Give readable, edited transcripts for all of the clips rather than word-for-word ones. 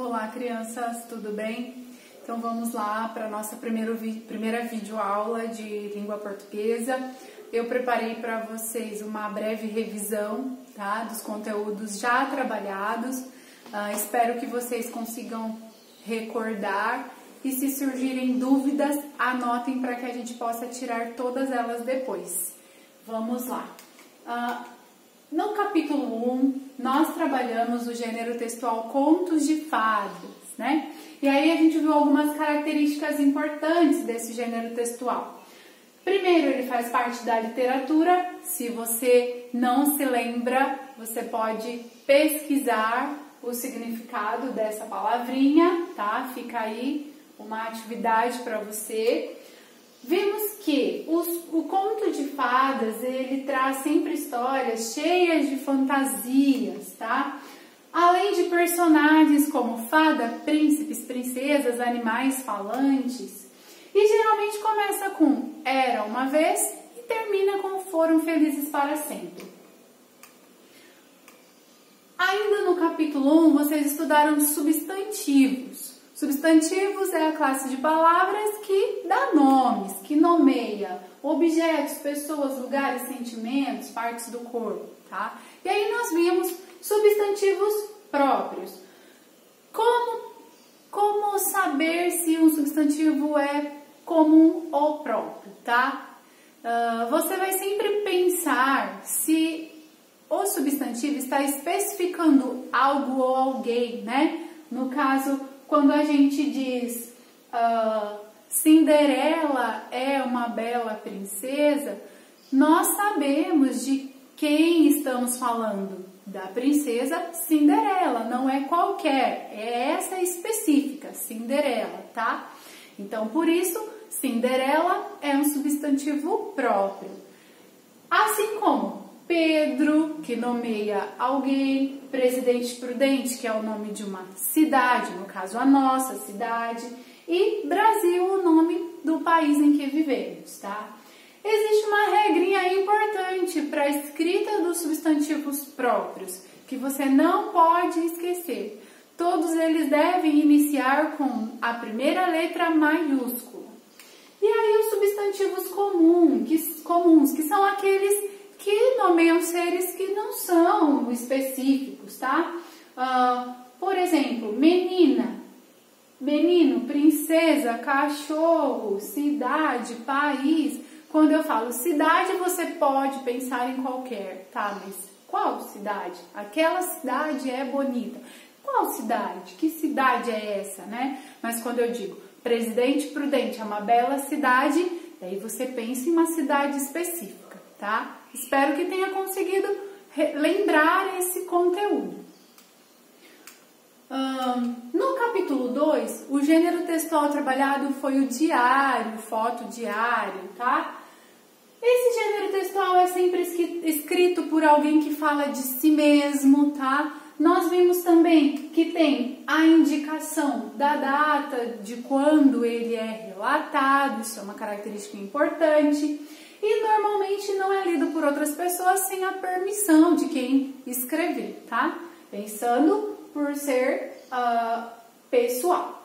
Olá, crianças, tudo bem? Então vamos lá para a nossa primeira videoaula de língua portuguesa. Eu preparei para vocês uma breve revisão, tá, dos conteúdos já trabalhados. Espero que vocês consigam recordar e, se surgirem dúvidas, anotem para que a gente possa tirar todas elas depois. Vamos lá. No capítulo 1, nós trabalhamos o gênero textual contos de fadas, né? E aí a gente viu algumas características importantes desse gênero textual. Primeiro, ele faz parte da literatura. Se você não se lembra, você pode pesquisar o significado dessa palavrinha, tá? Fica aí uma atividade para você. Vimos que o conto de fadas, ele traz sempre histórias cheias de fantasias, tá? Além de personagens como fada, príncipes, princesas, animais falantes. E geralmente começa com era uma vez e termina com foram felizes para sempre. Ainda no capítulo 1, vocês estudaram substantivos. Substantivos é a classe de palavras que dá nomes, que nomeia objetos, pessoas, lugares, sentimentos, partes do corpo, tá? E aí nós vimos substantivos próprios. Como saber se um substantivo é comum ou próprio, tá? Você vai sempre pensar se o substantivo está especificando algo ou alguém, né? No caso, quando a gente diz Cinderela é uma bela princesa, nós sabemos de quem estamos falando. Da princesa Cinderela, não é qualquer, é essa específica, Cinderela, tá? Então, por isso, Cinderela é um substantivo próprio. Assim como Pedro, que nomeia alguém, Presidente Prudente, que é o nome de uma cidade, no caso a nossa cidade, e Brasil, o nome do país em que vivemos, tá? Existe uma regrinha importante para a escrita dos substantivos próprios, que você não pode esquecer. Todos eles devem iniciar com a primeira letra maiúscula. E aí os substantivos comuns, que são aqueles que nomeiam seres que não são específicos, tá? Por exemplo, menina, menino, princesa, cachorro, cidade, país. Quando eu falo cidade, você pode pensar em qualquer, tá? Mas qual cidade? Aquela cidade é bonita. Qual cidade? Que cidade é essa, né? Mas quando eu digo Presidente Prudente é uma bela cidade, daí você pensa em uma cidade específica, tá? Espero que tenha conseguido lembrar esse conteúdo. No capítulo 2, o gênero textual trabalhado foi o diário, fotodiário, tá? Esse gênero textual é sempre escrito por alguém que fala de si mesmo, tá? Nós vimos também que tem a indicação da data de quando ele é relatado, isso é uma característica importante. E normalmente não é lido por outras pessoas sem a permissão de quem escreveu, tá? Pensando por ser pessoal.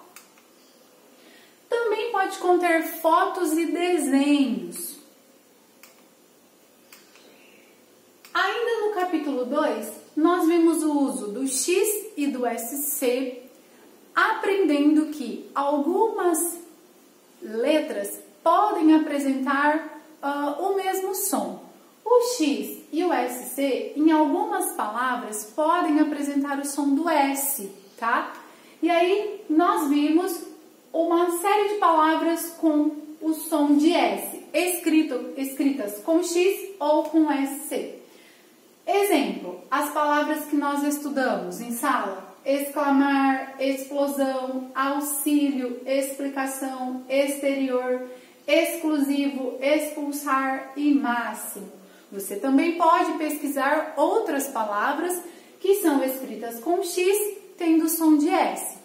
Também pode conter fotos e desenhos. Ainda no capítulo 2, nós vimos o uso do X e do SC, aprendendo que algumas letras podem apresentar o mesmo som. O X e o SC, em algumas palavras, podem apresentar o som do S, tá? E aí, nós vimos uma série de palavras com o som de S, escritas com X ou com SC. Exemplo, as palavras que nós estudamos em sala: exclamar, explosão, auxílio, explicação, exterior, exclusivo, expulsar e máximo. Você também pode pesquisar outras palavras que são escritas com X, tendo som de S.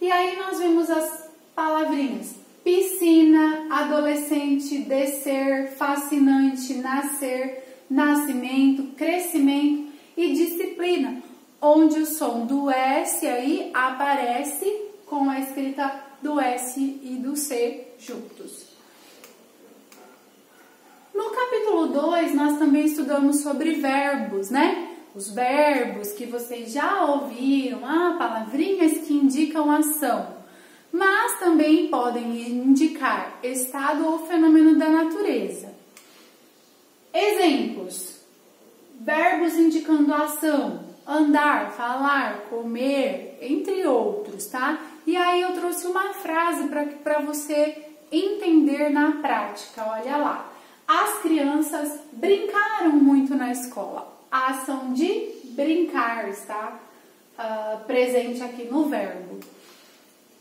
E aí nós vemos as palavrinhas piscina, adolescente, descer, fascinante, nascer, nascimento, crescimento e disciplina. onde o som do S aí aparece com a escrita do S e do C juntos. No capítulo 2, nós também estudamos sobre verbos, né? Os verbos que vocês já ouviram, palavrinhas que indicam ação, mas também podem indicar estado ou fenômeno da natureza. Exemplos: verbos indicando ação, andar, falar, comer, entre outros, tá? E aí eu trouxe uma frase para você entender na prática, olha lá. As crianças brincaram muito na escola. A ação de brincar está presente aqui no verbo.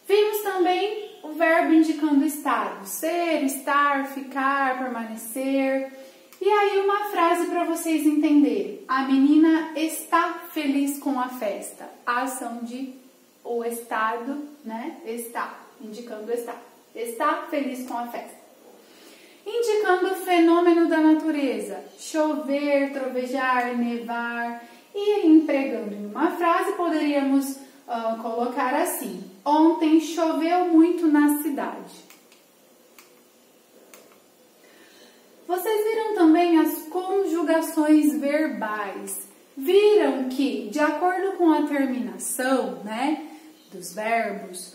Vimos também o verbo indicando estado, ser, estar, ficar, permanecer. E aí uma frase para vocês entenderem. A menina está feliz com a festa. A ação de o estado, né? Está, indicando está. Está feliz com a festa. Indicando o fenômeno da natureza, chover, trovejar, nevar. E empregando em uma frase, poderíamos colocar assim: ontem choveu muito na cidade. Vocês viram também as conjugações verbais. Viram que, de acordo com a terminação, né, dos verbos,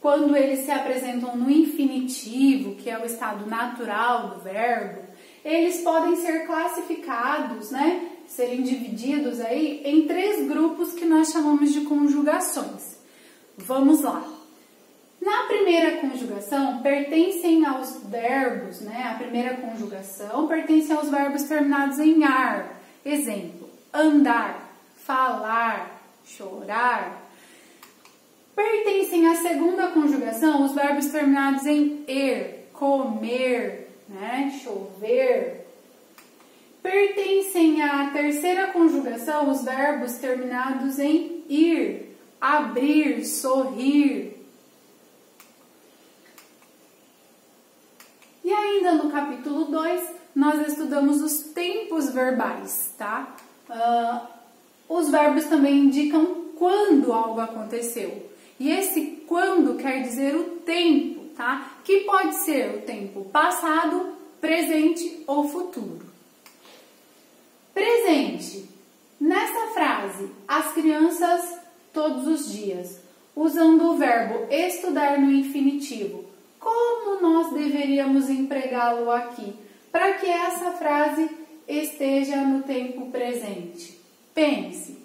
quando eles se apresentam no infinitivo, que é o estado natural do verbo, eles podem ser classificados, né, serem divididos aí em 3 grupos que nós chamamos de conjugações. Vamos lá. Na primeira conjugação, pertencem aos verbos, né, a primeira conjugação pertence aos verbos terminados em ar. Exemplo: andar, falar, chorar. Pertencem à segunda conjugação os verbos terminados em er, comer, né, chover. Pertencem à terceira conjugação os verbos terminados em ir, abrir, sorrir. E ainda no capítulo 2, nós estudamos os tempos verbais, tá? Os verbos também indicam quando algo aconteceu. E esse quando quer dizer o tempo, tá? Que pode ser o tempo passado, presente ou futuro. Presente. Nessa frase, as crianças todos os dias, usando o verbo estudar no infinitivo, como nós deveríamos empregá-lo aqui, para que essa frase esteja no tempo presente? Pense.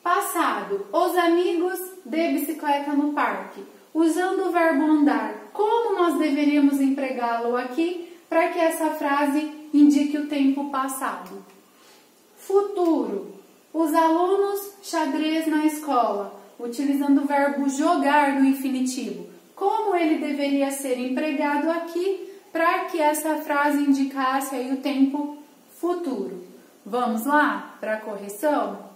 Passado, os amigos de bicicleta no parque. Usando o verbo andar, como nós deveríamos empregá-lo aqui para que essa frase indique o tempo passado? Futuro, os alunos xadrez na escola, utilizando o verbo jogar no infinitivo. Como ele deveria ser empregado aqui para que essa frase indicasse aí o tempo futuro? Vamos lá para a correção?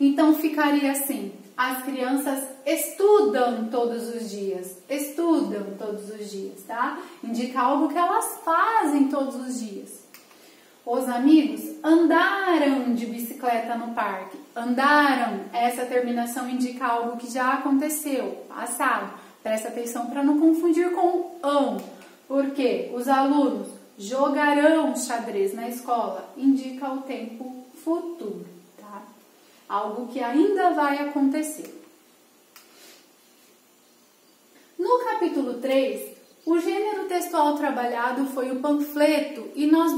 Então ficaria assim: as crianças estudam todos os dias. Estudam todos os dias, tá? Indica algo que elas fazem todos os dias. Os amigos andaram de bicicleta no parque. Andaram, essa terminação indica algo que já aconteceu, passado. Presta atenção para não confundir com ão. Porque os alunos jogarão xadrez na escola, indica o tempo futuro. Algo que ainda vai acontecer. No capítulo 3, o gênero textual trabalhado foi o panfleto e nós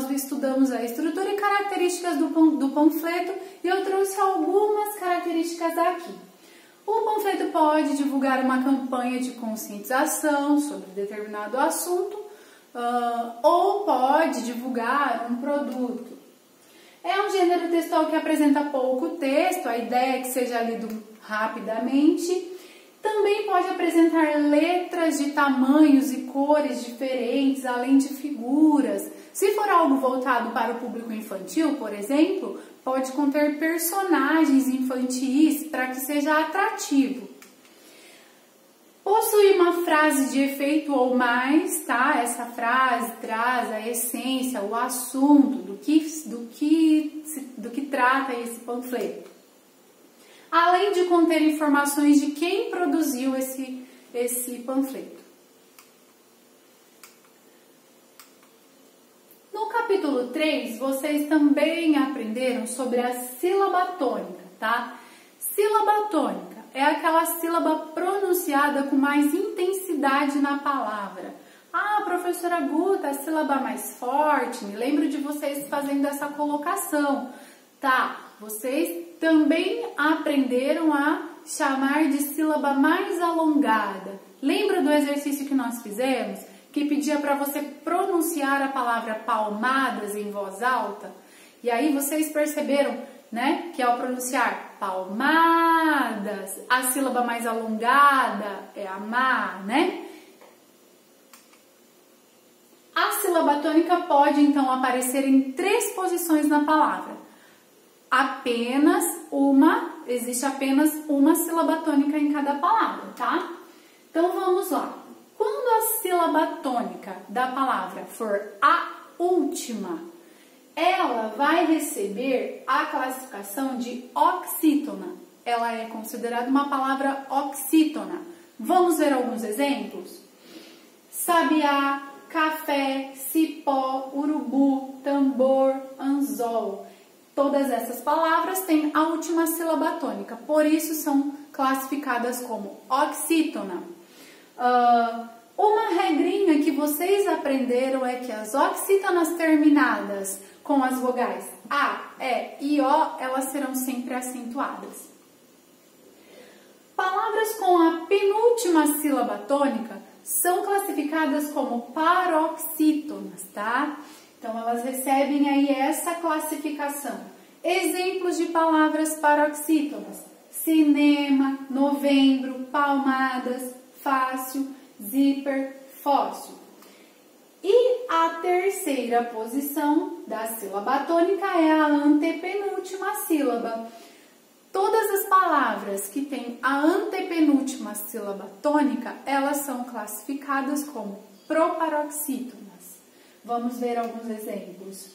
estudamos a estrutura e características do panfleto e eu trouxe algumas características aqui. O panfleto pode divulgar uma campanha de conscientização sobre determinado assunto ou pode divulgar um produto. É um gênero textual que apresenta pouco texto, a ideia é que seja lido rapidamente. Também pode apresentar letras de tamanhos e cores diferentes, além de figuras. Se for algo voltado para o público infantil, por exemplo, pode conter personagens infantis para que seja atrativo. Possui uma frase de efeito ou mais, tá? Essa frase traz a essência, o assunto do que trata esse panfleto. Além de conter informações de quem produziu esse panfleto. No capítulo 3, vocês também aprenderam sobre a sílaba tônica, tá? Sílaba tônica é aquela sílaba pronunciada com mais intensidade na palavra. Ah, professora Guta, a sílaba mais forte, me lembro de vocês fazendo essa colocação. Tá, vocês também aprenderam a chamar de sílaba mais alongada. Lembra do exercício que nós fizemos? Que pedia para você pronunciar a palavra palmadas em voz alta? E aí vocês perceberam, né, que ao pronunciar palmadas, a sílaba mais alongada é a má, né? A sílaba tônica pode então aparecer em 3 posições na palavra. Existe apenas uma sílaba tônica em cada palavra, tá? Então vamos lá. Quando a sílaba tônica da palavra for a última, ela vai receber a classificação de oxítona. Ela é considerada uma palavra oxítona. Vamos ver alguns exemplos? Sabiá, café, cipó, urubu, tambor, anzol. Todas essas palavras têm a última sílaba tônica, por isso são classificadas como oxítona. Uma regrinha que vocês aprenderam é que as oxítonas terminadas com as vogais A, E e O, elas serão sempre acentuadas. Palavras com a penúltima sílaba tônica são classificadas como paroxítonas, tá? Então, elas recebem aí essa classificação. Exemplos de palavras paroxítonas: cinema, novembro, palmadas, fácil, zíper, fóssil. E a terceira posição da sílaba tônica é a antepenúltima sílaba. Todas as palavras que têm a antepenúltima sílaba tônica, elas são classificadas como proparoxítonas. Vamos ver alguns exemplos.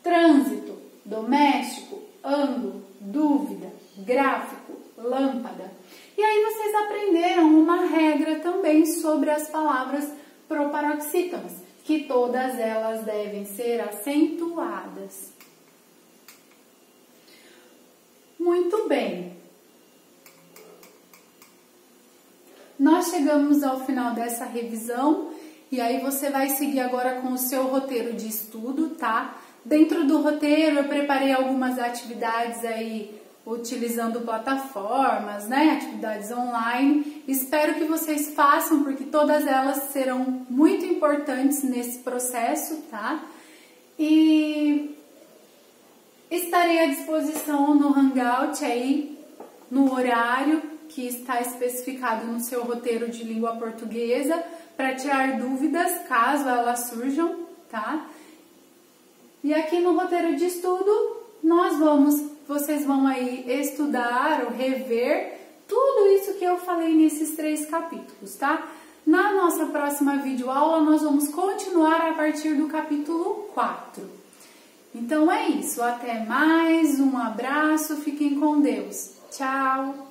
Trânsito, doméstico, ângulo, dúvida, gráfico, lâmpada. E aí vocês aprenderam uma regra também sobre as palavras proparoxítonas, que todas elas devem ser acentuadas. Muito bem. Nós chegamos ao final dessa revisão. E aí você vai seguir agora com o seu roteiro de estudo, tá? Dentro do roteiro eu preparei algumas atividades aí utilizando plataformas, né? Atividades online. Espero que vocês façam, porque todas elas serão muito importantes nesse processo, tá? E estarei à disposição no Hangout aí, no horário que está especificado no seu roteiro de língua portuguesa, para tirar dúvidas, caso elas surjam, tá? E aqui no roteiro de estudo, vocês vão aí estudar ou rever tudo isso que eu falei nesses 3 capítulos, tá? Na nossa próxima videoaula, nós vamos continuar a partir do capítulo 4. Então é isso, até mais, um abraço, fiquem com Deus. Tchau!